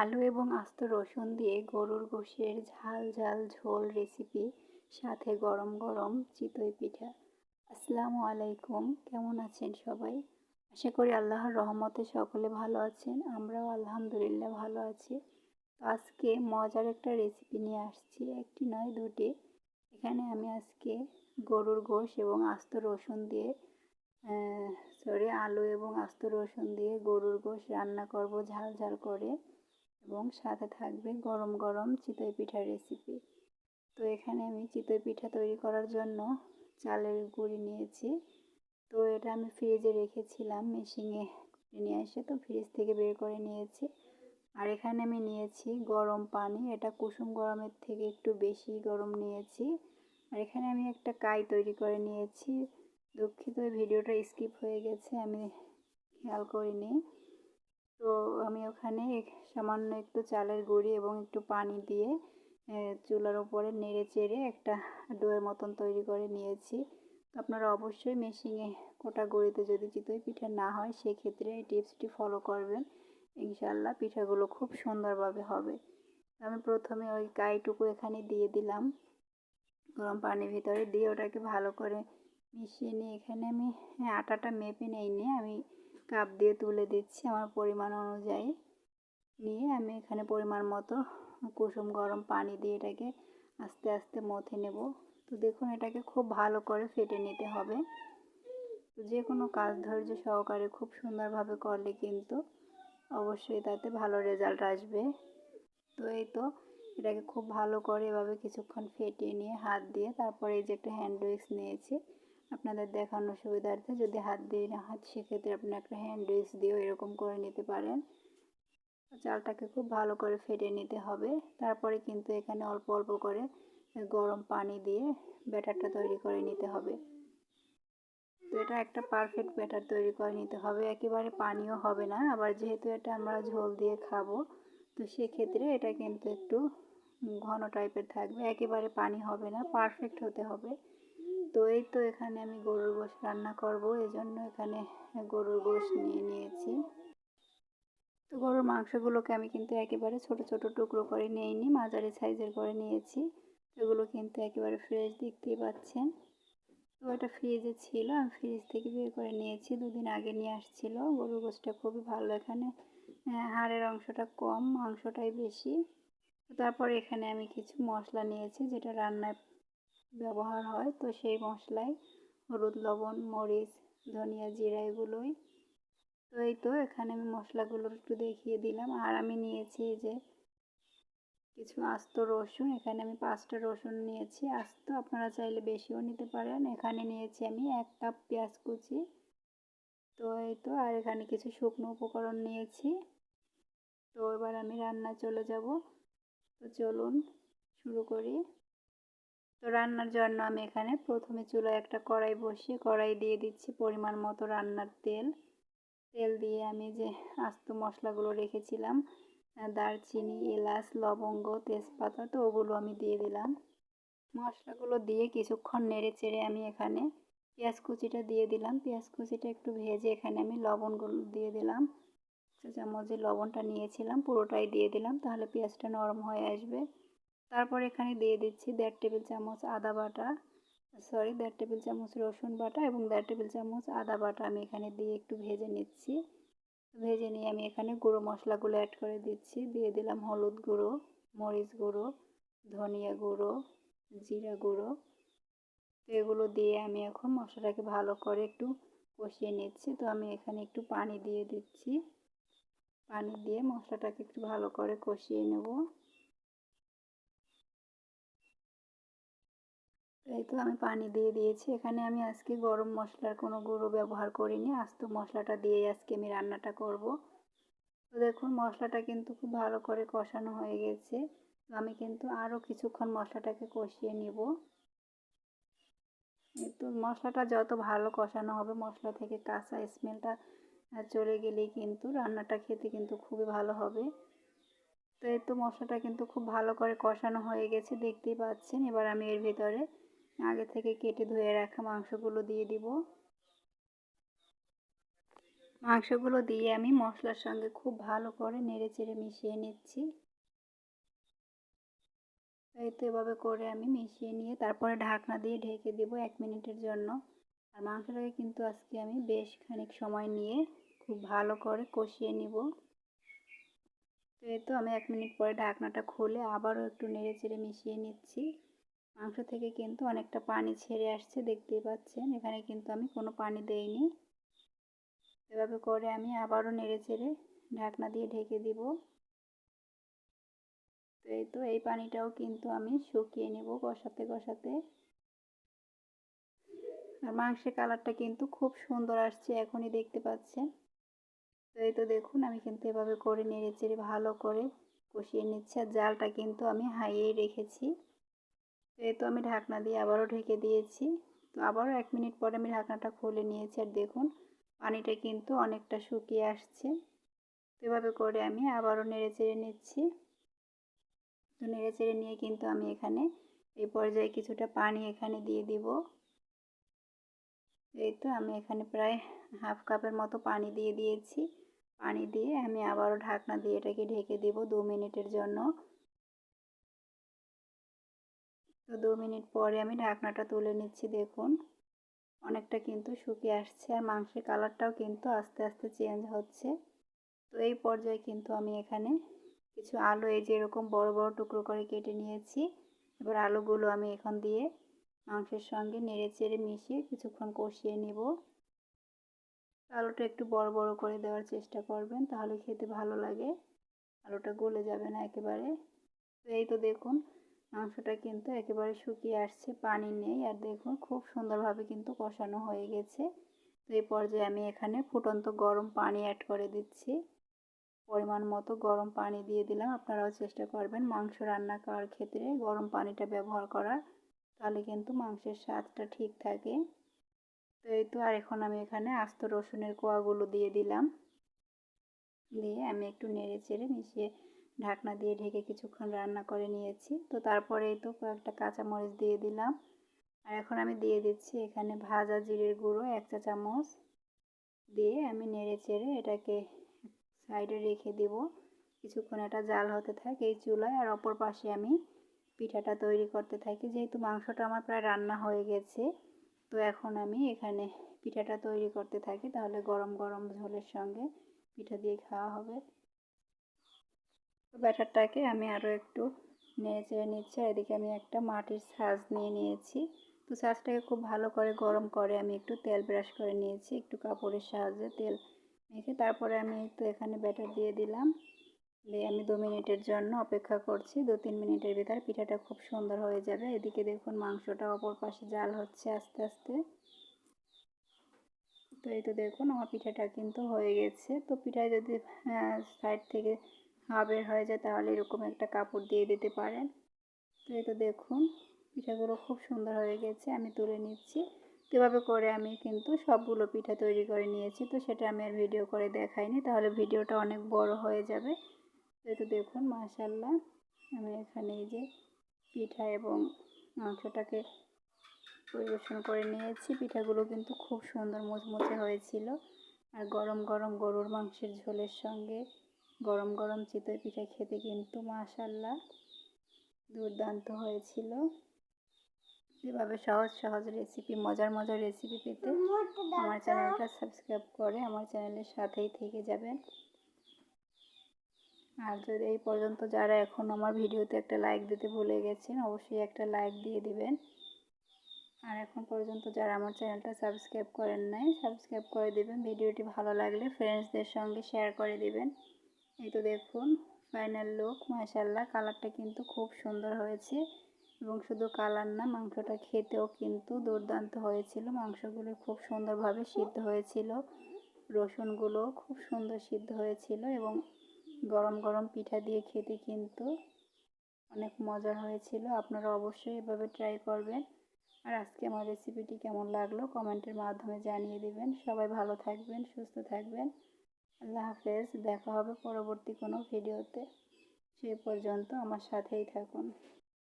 আলু এবং আস্ত রসুন দিয়ে গরুর গোশের ঝাল ঝাল ঝোল রেসিপি, সাথে গরম গরম চিতই পিঠা। আসসালামু আলাইকুম, কেমন আছেন সবাই? আশা করি আল্লাহর রহমতে সকলে ভালো আছেন। আমরাও আলহামদুলিল্লাহ ভালো আছি। তো আজকে মজার একটা রেসিপি নিয়ে আসছি, একটি নয় দুটি। এখানে আমি আজকে গরুর গোশ এবং আস্ত রসুন দিয়ে আলু এবং আস্ত রসুন দিয়ে গরুর গোশ রান্না করব ঝাল ঝাল করে, এবং সাথে থাকবে গরম গরম চিতই পিঠার রেসিপি। তো এখানে আমি চিতই পিঠা তৈরি করার জন্য চালের গুঁড়ি নিয়েছি। তো এটা আমি ফ্রিজে রেখেছিলাম, মেশিনে নিয়ে এসে তো ফ্রিজ থেকে বের করে নিয়েছি। আর এখানে আমি নিয়েছি গরম পানি, এটা কুসুম গরমের থেকে একটু বেশি গরম নিয়েছি। আর এখানে আমি একটা কাই তৈরি করে নিয়েছি। দুঃখিত, ভিডিওটা স্কিপ হয়ে গেছে, আমি খেয়াল করিনি। তো আমি ওখানে সামান্য একটু চালের গুঁড়ি এবং একটু পানি দিয়ে চুলার উপরে নেড়ে চেড়ে একটা ডোয়ের মতন তৈরি করে নিয়েছি। তো আপনারা অবশ্যই মেশিনে কোটা গুঁড়িতে যদি চিতই পিঠা না হয়, সেক্ষেত্রে এই টিপসটি ফলো করবেন, ইনশাল্লাহ পিঠাগুলো খুব সুন্দরভাবে হবে। আমি প্রথমে ওই কাইটুকু এখানে দিয়ে দিলাম গরম পানির ভিতরে, দিয়ে ওটাকে ভালো করে মিশিয়ে নিয়ে এখানে আমি আটাটা মেপে নিইনি, আমি কাপ দিয়ে তুলে দিচ্ছি আমার পরিমাণ অনুযায়ী। নিয়ে আমি এখানে পরিমাণ মতো কুসুম গরম পানি দিয়ে এটাকে আস্তে আস্তে মথে নেব। তো দেখুন, এটাকে খুব ভালো করে ফেটে নিতে হবে। তো যে কোনো কাজ ধৈর্য সহকারে খুব সুন্দরভাবে করলে কিন্তু অবশ্যই তাতে ভালো রেজাল্ট আসবে। তো এই তো এটাকে খুব ভালো করে এভাবে কিছুক্ষণ ফেটিয়ে নিয়ে হাত দিয়ে, তারপরে এই যে একটা হ্যান্ড উইক্স নিয়েছি আপনাদের দেখানোর সুবিধার্থে। যদি হাত দিয়ে না হয় সেক্ষেত্রে আপনি একটা হ্যান্ড উইক্স দিয়েও এরকম করে নিতে পারেন। চালটাকে খুব ভালো করে ফেটে নিতে হবে। তারপরে কিন্তু এখানে অল্প অল্প করে গরম পানি দিয়ে ব্যাটারটা তৈরি করে নিতে হবে। তো এটা একটা পারফেক্ট ব্যাটার তৈরি করে নিতে হবে, একেবারে পানিও হবে না। আবার যেহেতু এটা আমরা ঝোল দিয়ে খাবো, তো সেক্ষেত্রে এটা কিন্তু একটু ঘন টাইপের থাকবে, একেবারে পানি হবে না, পারফেক্ট হতে হবে। তো এই তো এখানে আমি গরুর গোশ রান্না করব, এজন্য এখানে গরুর গোশ নিয়ে নিয়েছি। তো গরুর মাংসগুলোকে আমি কিন্তু একেবারে ছোট ছোট টুকরো করে নিইনি, মাঝারি সাইজের করে নিয়েছি। এগুলো কিন্তু একেবারে ফ্রেশ, দেখতেই পাচ্ছেন। তো এটা ফ্রিজে ছিল, আমি ফ্রিজ থেকে বের করে নিয়েছি, দুদিন আগে নিয়ে আসছিল। গরুর গোশটা খুবই ভালো, এখানে হাড়ের অংশটা কম, মাংসটাই বেশি। তারপর এখানে আমি কিছু মশলা নিয়েছি যেটা রান্নায় ব্যবহার হয়। তো সেই মশলায় হলুদ, লবণ, মরিচ, ধনিয়া, জিরা এগুলোই। তো এই তো এখানে আমি মশলাগুলো একটু দেখিয়ে দিলাম। আর আমি নিয়েছি যে কিছু আস্ত রসুন, এখানে আমি 5টা রসুন নিয়েছি আস্ত, আপনারা চাইলে বেশিও নিতে পারেন। এখানে নিয়েছি আমি 1 কাপ পেঁয়াজ কুচি। তো এই তো, আর এখানে কিছু শুকনো উপকরণ নিয়েছি। তো এবার আমি রান্নায় চলে যাব। তো চলুন শুরু করি। তো রান্নার জন্য আমি এখানে প্রথমে চুলায় একটা কড়াই বসিয়ে কড়াই দিয়ে দিচ্ছি পরিমাণ মতো রান্নার তেল। তেল দিয়ে আমি যে আস্ত মশলাগুলো রেখেছিলাম, দারচিনি, এলাচ, লবঙ্গ, তেজপাতা, তো ওগুলো আমি দিয়ে দিলাম। মশলাগুলো দিয়ে কিছুক্ষণ নেড়ে চেড়ে আমি এখানে পেঁয়াজ কুচিটা দিয়ে দিলাম। পেঁয়াজ কুচিটা একটু ভেজে এখানে আমি লবণগুলো দিয়ে দিলাম। 1 চামচ যে লবণটা নিয়েছিলাম পুরোটাই দিয়ে দিলাম, তাহলে পেঁয়াজটা নরম হয়ে আসবে। তারপর এখানে দিয়ে দিচ্ছি 1.5 টেবিল চামচ আদা বাটা, 1.5 টেবিল চামচ রসুন বাটা এবং 1.5 টেবিল চামচ আদা বাটা আমি এখানে দিয়ে একটু ভেজে নিচ্ছি। ভেজে নিয়ে আমি এখানে গুঁড়ো মশলাগুলো অ্যাড করে দিচ্ছি। দিয়ে দিলাম হলুদ গুঁড়ো, মরিচ গুঁড়ো, ধনিয়া গুঁড়ো, জিরা গুঁড়ো। তো এগুলো দিয়ে আমি এখন মশলাটাকে ভালো করে একটু কষিয়ে নিচ্ছি। তো আমি এখানে একটু পানি দিয়ে দিচ্ছি, পানি দিয়ে মশলাটাকে একটু ভালো করে কষিয়ে নেব। এই তো আমি পানি দিয়ে দিয়েছি। এখানে আমি আজকে গরম মশলার কোনো গুঁড়ো ব্যবহার করিনি, আস্ত মশলাটা দিয়েই আজকে আমি রান্নাটা করব। তো দেখুন মশলাটা কিন্তু খুব ভালো করে কষানো হয়ে গেছে। তো আমি কিন্তু আরও কিছুক্ষণ মশলাটাকে কষিয়ে নিব। তো মশলাটা যত ভালো কষানো হবে, মশলা থেকে কাঁচা স্মেলটা চলে গেলেই কিন্তু রান্নাটা খেতে কিন্তু খুবই ভালো হবে। তো এই তো মশলাটা কিন্তু খুব ভালো করে কষানো হয়ে গেছে, দেখতেই পাচ্ছেন। এবার আমি এর ভিতরে আগে থেকে কেটে ধুয়ে রাখা মাংসগুলো দিয়ে দিব। মাংসগুলো দিয়ে আমি মশলার সঙ্গে খুব ভালো করে নেড়েচেড়ে মিশিয়ে নিচ্ছি। এই তো এভাবে করে আমি মিশিয়ে নিয়ে তারপরে ঢাকনা দিয়ে ঢেকে দেব 1 মিনিটের জন্য। আর মাংসটাকে কিন্তু আজকে আমি বেশ খানিক সময় নিয়ে খুব ভালো করে কষিয়ে নিব। তো এই তো আমি 1 মিনিট পরে ঢাকনাটা খুলে আবারও একটু নেড়েচেড়ে মিশিয়ে নিচ্ছি। মাংস থেকে কিন্তু অনেকটা পানি ছেড়ে আসছে, দেখতেই পাচ্ছেন। এখানে কিন্তু আমি কোনো পানি দেইনি। এভাবে করে আমি আবারও নেড়েচেড়ে ঢাকনা দিয়ে ঢেকে দিব। তো এই তো এই পানিটাও কিন্তু আমি শুকিয়ে নেব কষাতে কষাতে। আর মাংসের কালারটা কিন্তু খুব সুন্দর আসছে, এখনই দেখতে পাচ্ছেন। তো এই তো দেখুন আমি কিন্তু এভাবে করে নেড়েচেড়ে ভালো করে কষিয়ে নিচ্ছি। আর জালটা কিন্তু আমি হাইয়েই রেখেছি। তো এই তো আমি ঢাকনা দিয়ে আবারও ঢেকে দিয়েছি। তো আবারও 1 মিনিট পরে আমি ঢাকনাটা খুলে নিয়েছি। আর দেখুন পানিটা কিন্তু অনেকটা শুকিয়ে আসছে। তো এভাবে করে আমি আবারও নেড়েচেড়ে নিচ্ছি। তো নেড়েচেড়ে নিয়ে কিন্তু আমি এখানে এই পর্যায়ে কিছুটা পানি এখানে দিয়ে দিব। এই তো আমি এখানে প্রায় হাফ কাপের মতো পানি দিয়ে দিয়েছি। পানি দিয়ে আমি আবারও ঢাকনা দিয়ে এটাকে ঢেকে দেব 2 মিনিটের জন্য। তো 2 মিনিট পরে আমি ঢাকনাটা তুলে নিচ্ছি। দেখুন অনেকটা কিন্তু শুকিয়ে আসছে আর মাংসের কালারটাও কিন্তু আস্তে আস্তে চেঞ্জ হচ্ছে। তো এই পর্যায়ে কিন্তু আমি এখানে কিছু আলু এই যে এরকম বড় বড় টুকরো করে কেটে নিয়েছি। এবার আলুগুলো আমি এখন দিয়ে মাংসের সঙ্গে নেড়েচেড়ে মিশিয়ে কিছুক্ষণ কষিয়ে নিব। আলুটা একটু বড় বড় করে দেওয়ার চেষ্টা করবেন, তাহলে খেতে ভালো লাগে, আলুটা গলে যাবে না একেবারে। তো এই তো দেখুন মাংসটা কিন্তু একেবারে শুকিয়ে আসছে, পানি নেই। আর দেখুন খুব সুন্দরভাবে কিন্তু কষানো হয়ে গেছে। তো এই পর্যায়ে আমি এখানে ফুটন্ত গরম পানি অ্যাড করে দিচ্ছি। পরিমাণ মতো গরম পানি দিয়ে দিলাম। আপনারাও চেষ্টা করবেন মাংস রান্না করার ক্ষেত্রে গরম পানিটা ব্যবহার করার, তাহলে কিন্তু মাংসের স্বাদটা ঠিক থাকে। তো এই তো আর এখন আমি এখানে আস্ত রসুনের কোয়াগুলো দিয়ে দিলাম। দিয়ে আমি একটু নেড়ে চেড়ে মিশিয়ে ঢাকনা দিয়ে ঢেকে কিছুক্ষণ রান্না করে নিয়েছি। তো তারপরে এই তো কয়েকটা কাঁচামরিচ দিয়ে দিলাম। আর এখন আমি দিয়ে দিচ্ছি এখানে ভাজা জিরের গুঁড়ো 1 চা চামচ দিয়ে আমি নেড়ে চেড়ে এটাকে সাইডে রেখে দেব। কিছুক্ষণ এটা জাল হতে থাকে এই চুলায়। আর অপর পাশে আমি পিঠাটা তৈরি করতে থাকি। যেহেতু মাংসটা আমার প্রায় রান্না হয়ে গেছে, তো এখন আমি এখানে পিঠাটা তৈরি করতে থাকি, তাহলে গরম গরম ঝোলের সঙ্গে পিঠা দিয়ে খাওয়া হবে। তো ব্যাটারটাকে আমি আরও একটু নেড়ে চেড়ে নিচ্ছি। আর এদিকে আমি একটা মাটির ছাঁচ নিয়ে নিয়েছি। তো ছাঁচটাকে খুব ভালো করে গরম করে আমি একটু তেল ব্রাশ করে নিয়েছি, একটু কাপড়ের সাহায্যে তেল মেখে। তারপরে আমি তো এখানে ব্যাটার দিয়ে দিলাম, দিয়ে আমি 2 মিনিটের জন্য অপেক্ষা করছি। 2-3 মিনিটের ভিতর পিঠাটা খুব সুন্দর হয়ে যাবে। এদিকে দেখুন মাংসটা অপর পাশে জাল হচ্ছে আস্তে আস্তে। তো এই তো দেখুন আমার পিঠাটা কিন্তু হয়ে গেছে। তো পিঠায় যদি সাইড থেকে হাওয়া বের হয়ে যায়, তাহলে এরকম একটা কাপড় দিয়ে দিতে পারেন। তো এই তো দেখুন পিঠাগুলো খুব সুন্দর হয়ে গেছে, আমি তুলে নিচ্ছি। তো এভাবে করে আমি কিন্তু সবগুলো পিঠা তৈরি করে নিয়েছি। তো সেটা আমি আর ভিডিও করে দেখাইনি, তাহলে ভিডিওটা অনেক বড় হয়ে যাবে। তো এই তো দেখুন মাশাআল্লাহ আমি এখানে এই যে পিঠা এবং মাংসটাকে পরিবেশন করে নিয়েছি। পিঠাগুলো কিন্তু খুব সুন্দর মুচমুচে হয়েছিল। আর গরম গরম গরুর মাংসের ঝোলের সঙ্গে গরম গরম চিতই পিঠা খেতে কিন্তু মাশাআল্লাহ দুর্দান্ত হয়েছিল। এভাবে সহজ সহজ রেসিপি, মজার মজার রেসিপি পেতে আমার চ্যানেলটা সাবস্ক্রাইব করে আমার চ্যানেলের সাথেই থেকে যাবেন। আর যদি এই পর্যন্ত যারা এখন আমার ভিডিওতে একটা লাইক দিতে ভুলে গেছেন, অবশ্যই একটা লাইক দিয়ে দিবেন। আর এখন পর্যন্ত যারা আমার চ্যানেলটা সাবস্ক্রাইব করেন নাই, সাবস্ক্রাইব করে দিবেন। ভিডিওটি ভালো লাগলে ফ্রেন্ডসদের সঙ্গে শেয়ার করে দিবেন। এই তো দেখুন ফাইনাল লুক, মাশাআল্লাহ কালারটা কিন্তু খুব সুন্দর হয়েছে। এবং শুধু কালার না, মাংসটা খেতেও কিন্তু দুর্দান্ত হয়েছিল। মাংসগুলো খুব সুন্দরভাবে সিদ্ধ হয়েছিল, রসুনগুলো খুব সুন্দর সিদ্ধ হয়েছিল এবং গরম গরম পিঠা দিয়ে খেতে কিন্তু অনেক মজার হয়েছিল। আপনারা অবশ্যই এভাবে ট্রাই করবেন। আর আজকে আমার রেসিপিটি কেমন লাগলো কমেন্টের মাধ্যমে জানিয়ে দিবেন। সবাই ভালো থাকবেন, সুস্থ থাকবেন। আল্লাহ হাফেজ। দেখা হবে পরবর্তী কোনো ভিডিওতে। সে পর্যন্ত আমার সাথেই থাকুন।